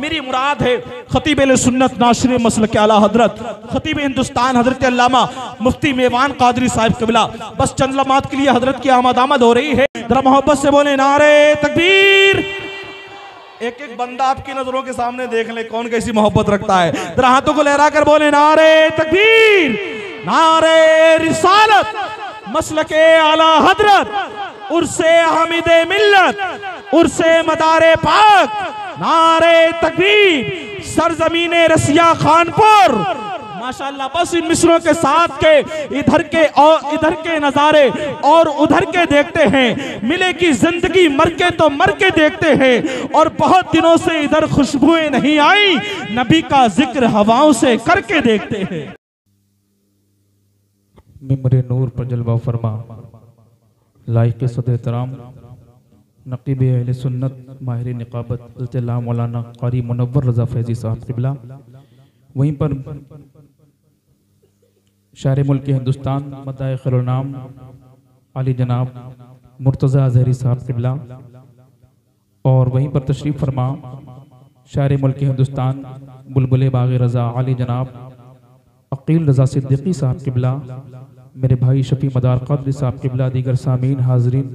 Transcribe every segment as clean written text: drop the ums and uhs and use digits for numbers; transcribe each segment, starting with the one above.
मेरी मुराद है खतीब अहले सुन्नत नासिर मसलक आला हजरत खतीब हिंदुस्तान हजरत अल्लामा मुफ्ती मेवान कादरी साहिब क़िबला। बस चंद लम्हात के लिए हजरत की आमद हो रही है, जरा मोहब्बत से बोले नारे तकबीर। एक एक बंदा आपकी नजरों के सामने देख ले कौन कैसी मोहब्बत रखता है, जरा हाथों को लहरा कर बोले नारे तकबीर, नारे रिसालत, मसलके आला हजरत, उर्से हमीदे मिल्लत, उर्से मदारे पाक, नारे तकबीर, सरजमीने रसिया खानपुर। माशाअल्लाह। बस इन मिसरों के साथ के इधर के नजारे और उधर के देखते हैं, मिलेगी जिंदगी मर के देखते हैं, और बहुत दिनों से इधर खुशबुएं नहीं आई, नबी का जिक्र हवाओं से करके देखते हैं। मिंबरे नूर पर जलवा फरमा लाइक सद-ए-एहतराम नकीब अहले सुन्नत माहिर निकाबत अल्तला मौलाना कारी मुनव्वर रज़ा फैज़ी साहब क़िबला, वहीं पर शायर मुल्क हिंदुस्तान मदाए खैरुल-नाम आली जनाब मुर्तज़ा ज़हरी साहब क़िबला, और वहीं पर तशरीफ़ फरमा शायर मुल्क हिंदुस्तान बुलबुल बाग़ रज़ा आली जनाब अकील रज़ा सिद्दीक़ी साहब क़िबला, मेरे भाई शफ़ी मदार क़ादरी साहब क़िबला, दीगर सामीन हाज़रीन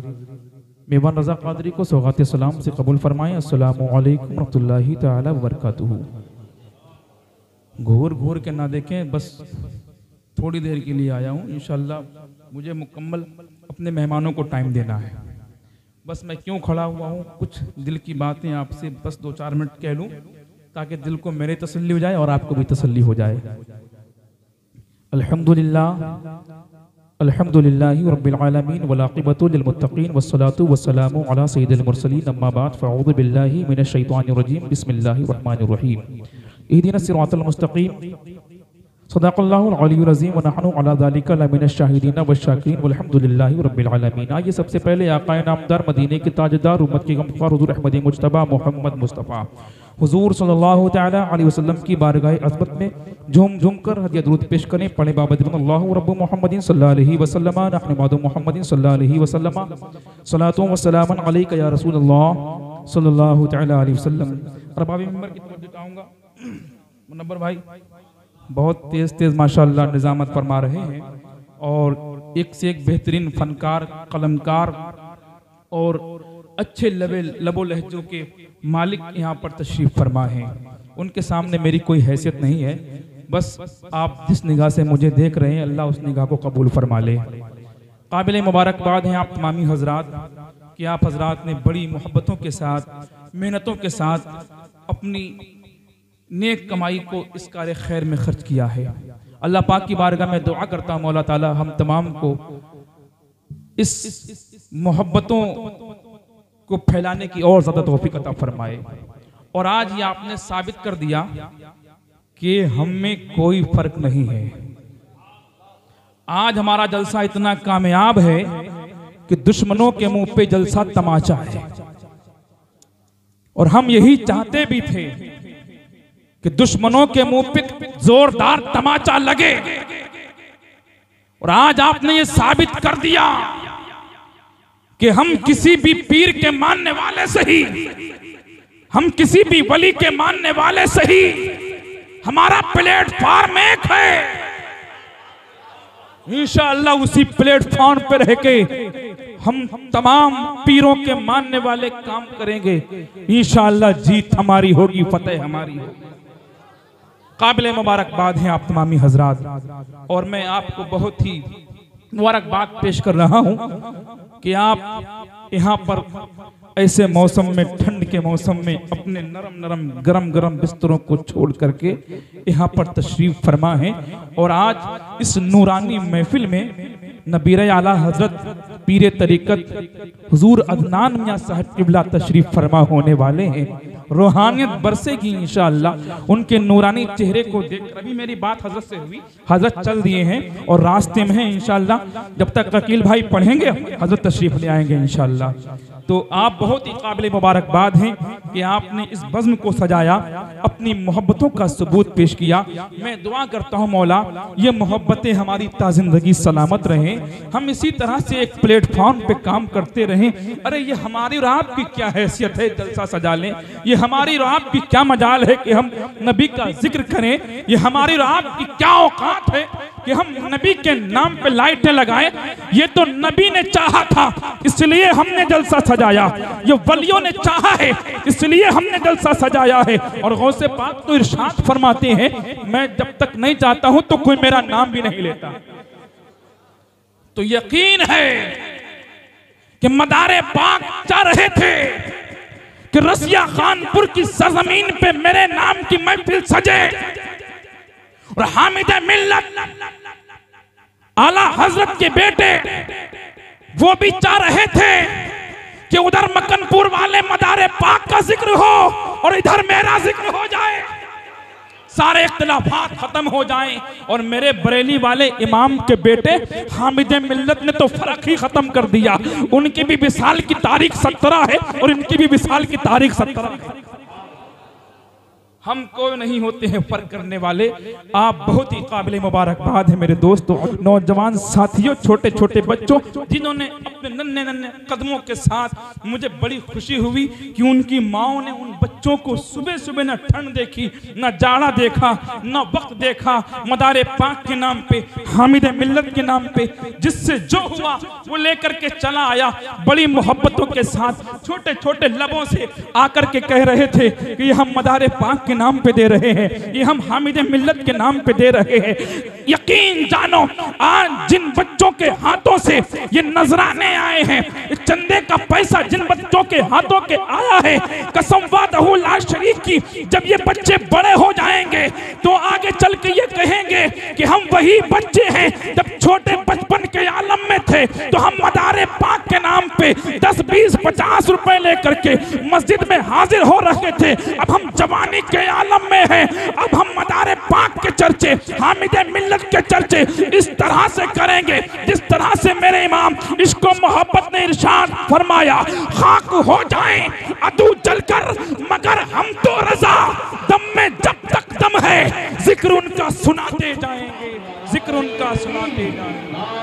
मेवान रज़ा क़ादरी को सौगात सलाम से कबूल फरमाएं। अस्सलामु अलैकुम रहमतुल्लाहि तआला व बरकातुहू। घूर घूर के ना देखें, बस थोड़ी देर के लिए आया हूँ, इंशाअल्लाह मुझे मुकम्मल अपने मेहमानों को टाइम देना है। बस मैं क्यों खड़ा हुआ हूँ, कुछ दिल की बातें आपसे बस 2-4 मिनट कह लूँ ताकि दिल को मेरे तसल्ली हो जाए और आपको भी तसल्ली हो जाए। अल्हम्दुलिल्लाहि रब्बिल आलमीन वल आक़िबतु लिल मुत्तक़ीन वस्सलातु वस्सलामु अला सय्यिदिल मुरसलीन अम्मा बाद फ़अऊज़ु बिल्लाहि मिनश शैतानिर रजीम बिस्मिल्लाहिर रहमानिर रहीम इहदिनस सिरातल मुस्तक़ीम सदक़ल्लाहुल अलीयुल अज़ीम व नहनु अला ज़ालिका लमिनश शाहिदीन वश्शाकिरीन वल्हम्दुलिल्लाहि रब्बिल आलमीन। आइए सबसे पहले आक़ाए नामदार मदीने के ताजदार उम्मत के गमख़ार हुज़ूर अहमदी मुज्तबा मोहम्मद मुस्तफ़ा हुज़ूर सल्लल्लाहु तआला अलैहि वसल्लम की बारगाह अज़मत में झूम झूम कर हदिया दुरूद पेश करें। पढ़े बाबद अल्लाहु रब्बु मुहम्मदिन सल्लल्लाहु अलैहि वसल्लम नहनु मादु मुहम्मदिन सल्लल्लाहु अलैहि वसल्लम सलातो व सलामन अलैका या रसूलल्लाह सल्लल्लाहु तआला अलैहि वसल्लम। रबाबी मिंबर की तवज्जो चाहूँगा, मुनव्वर भाई बहुत तेज़ माशाअल्लाह निज़ामत फरमा रहे हैं, और एक से एक बेहतरीन फनकार, कलमकार और अच्छे लबो लहजों के मालिक यहाँ पर तशरीफ़ फरमा हैं। उनके सामने मेरी कोई हैसियत नहीं है, बस आप जिस निगाह से मुझे देख रहे हैं अल्लाह उस निगाह को कबूल फरमा ले। काबिल मुबारकबाद हैं आप तमामी हजरात कि आप हजरात ने बड़ी मोहब्बतों के साथ, मेहनतों के साथ अपनी नेक कमाई को इस कार्य खैर में खर्च किया है। अल्लाह पाक की बारगाह में दुआ करता हूँ मौला ताला हम तमाम को इस मोहब्बतों को फैलाने की और ज़्यादा तौफीक अता फरमाए। और आज ये आपने साबित कर दिया कि हम में कोई फर्क नहीं है। आज हमारा जलसा इतना कामयाब है कि दुश्मनों के मुंह पे जलसा तमाचा है, और हम यही चाहते भी थे कि दुश्मनों के मुंह पे जोरदार तमाचा लगे, और आज आपने ये साबित कर दिया कि हम किसी भी पीर के मानने वाले से ही, हम किसी भी वली के मानने वाले से ही हमारा प्लेटफॉर्म एक है। इंशाअल्लाह उसी प्लेटफॉर्म पर रह के हम तमाम पीरों के मानने वाले काम करेंगे। इंशाअल्लाह जीत हमारी होगी, फतेह हमारी होगी। काबिल मुबारकबाद हैं आप तमामी हजरात, और मैं आपको बहुत ही मुबारकबाद पेश कर रहा हूं कि आप यहाँ पर ऐसे मौसम में, ठंड के मौसम में अपने नरम गरम बिस्तरों को छोड़ करके यहाँ पर तशरीफ फरमा है, और आज इस नूरानी महफिल में नबीर आला हजरत पीर तरीकत हुजूर अदनान मियां साहब क़िबला तशरीफ फरमा होने वाले हैं। रूहानियत बरसेगी इंशाअल्लाह। उनके नूरानी चेहरे को देख अभी मेरी बात हजरत से हुई, हजरत चल दिए हैं और रास्ते में हैं इंशाअल्लाह। जब तक अकील भाई पढ़ेंगे हजरत तशरीफ ले आएंगे इंशाअल्लाह। तो आप बहुत ही काबिल मुबारकबाद हैं कि आपने इस बज़्म को सजाया, अपनी मोहब्बतों का सबूत पेश किया। मैं दुआ करता हूँ मौला ये मोहब्बतें हमारी ता ज़िंदगी सलामत रहें, हम इसी तरह से एक प्लेटफॉर्म पे काम करते रहें। अरे ये हमारी और आपकी क्या हैसियत है जलसा सजा लें, ये हमारी और आपकी क्या मजाल है कि हम नबी का जिक्र करें, ये हमारी और आपकी क्या औकात है कि हम नबी के नाम पे लाइटें लगाएं। ये तो नबी ने चाहा था इसलिए हमने जलसा सजाया, ये वलियों ने चाहा है इसलिए हमने जलसा सजाया है। और गौसे पाक तो इरशाद फरमाते हैं मैं जब तक नहीं चाहता हूं तो कोई मेरा नाम भी नहीं लेता। तो यकीन है कि मदारे पाक चाह रहे थे कि रसिया खानपुर की सरजमीन पे मेरे नाम की महफिल सजे और हामिद मिल्लत आला हजरत के बेटे वो भी चाह रहे थे कि उधर मक्कनपुर वाले मदारे पाक का जिक्र हो और इधर मेरा जिक्र हो जाए, सारे इख्तिलाफात खत्म हो जाएं। और मेरे बरेली वाले इमाम के बेटे हामिद मिल्लत ने तो फर्क ही खत्म कर दिया। उनकी भी विसाल की तारीख 17 है और इनकी भी विसाल की तारीख 17 है। हम कोई नहीं होते हैं फर्क करने वाले। आप बहुत ही काबिल मुबारकबाद है मेरे दोस्तों, नौजवान साथियों, छोटे छोटे बच्चों जिन्होंने अपने नन्हे नन्हे कदमों के साथ, मुझे बड़ी खुशी हुई कि उनकी माओ ने उन बच्चों को सुबह सुबह न ठंड देखी, न जाड़ा देखा, न वक्त देखा, मदारे पाक के नाम पे, हामिद मिल्लत के नाम पे जिससे जो हुआ वो लेकर के चला आया। बड़ी मोहब्बतों के साथ छोटे छोटे लबों से आकर के कह रहे थे कि ये हम मदारे पाक के नाम पे दे रहे हैं, ये हम हामिद मिल्लत के नाम पे दे रहे हैं। यकीन जानो आज जिन बच्चों के हाथों से ये नजराने आए हैं, चंदे का पैसा जिन बच्चों के हाथों के आया है, कसम वादहू ला शरीक की, जब ये बच्चे बड़े हो जाएंगे तो आगे चल के ये कहेंगे कि हम वही बच्चे हैं जब छोटे बचपन के आलम में थे तो हम मदारे पाक के नाम पे 10, 20, 50 रुपए लेकर के मस्जिद में हाजिर हो रहे थे। अब हम जवानी के आलम में हैं, अब हम मदारे पाक के चर्चे, हामिद मिल्लत के चर्चे इस तरह से करेंगे जिस तरह से मेरे इमाम इश्को मोहब्बत ने इरशाद फरमाया, खाक हो जाएं अदू जलकर मगर हम तो रजा, दम में जब तक दम है जिक्र उनका सुनाते जाएंगे, जिक्र उनका सुनाते जाएंगे।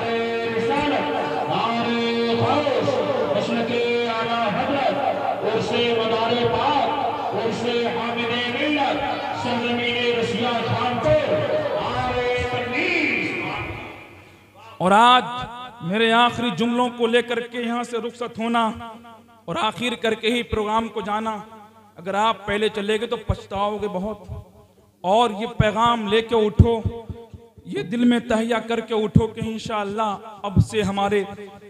और आज मेरे आखिरी जुमलों को लेकर के यहाँ से रुखसत होना और आखिर करके ही प्रोग्राम को जाना, अगर आप पहले चले गए तो पछताओगे बहुत। और ये पैगाम लेके उठो, ये दिल में तहैया करके उठो कि इंशाअल्लाह अब से हमारे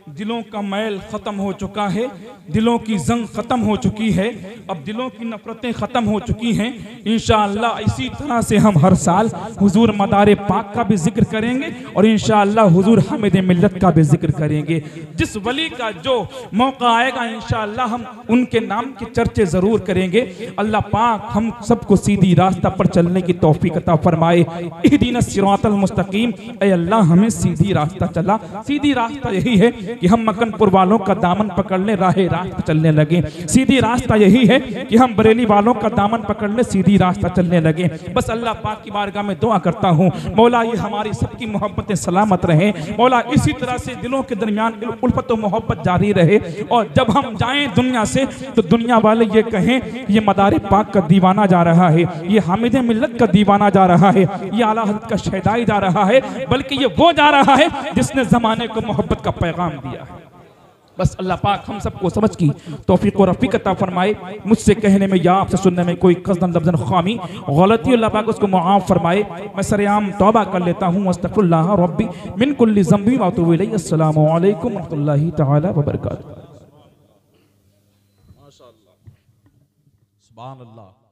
दिलों का मैल ख़त्म हो चुका है, दिलों की जंग ख़त्म हो चुकी है, अब दिलों की नफ़रतें ख़त्म हो चुकी हैं। इंशाअल्लाह इसी तरह से हम हर साल हुजूर मदारे पाक का भी जिक्र करेंगे और इंशाअल्लाह हुजूर हामिद मिल्लत का भी जिक्र करेंगे। जिस वली का जो मौका आएगा इंशाअल्लाह हम उनके नाम के चर्चे ज़रूर करेंगे। अल्लाह पाक हम सबको सीधी रास्ता पर चलने की तौफीक अता फरमाए। इहदीना सिरातल मुस्तकीम, ऐ अल्लाह हमें सीधी रास्ता चला। सीधी रास्ता यही है कि हम मक्कनपुर वालों का दामन पकड़ ले, राहे रास्त चलने लगे। सीधी रास्ता यही है कि हम बरेली वालों का दामन पकड़ ले, सीधी रास्ता चलने लगे। बस अल्लाह पाक की बारगाह में दुआ करता हूँ मौला ये हमारी सबकी मोहब्बतें सलामत रहें, मौला इसी तरह से दिलों के दरमियान उल्फत और मोहब्बत जारी रहे। और जब हम जाएं दुनिया से तो दुनिया वाले ये कहें ये मदारे पाक का दीवाना जा रहा है, ये हामिद मिल्लत का दीवाना जा रहा है, ये आला हज़रत का शहदाई जा रहा है, बल्कि ये वो जा रहा है जिसने ज़माने को मोहब्बत का पैगाम दिया है। बस अल्लाह पाक हम सबको समझ की तौफीक और रफ़ीक अता फरमाए। मुझसे कहने में या आपसे सुनने में कोई कसदन लफ्ज़न ख़ामी गलती अल्लाह पाक उसको मुआफ़ फरमाए। मैं सरेआम तौबा कर लेता हूँ, अस्तग़फिरुल्लाह रब्बी मिन कुल्लि ज़ंबी व अतूबु इलैहि। अस्सलामु अलैकुम व रहमतुल्लाहि तआला व बरकातुहू। माशाअल्लाह, सुभान अल्लाह।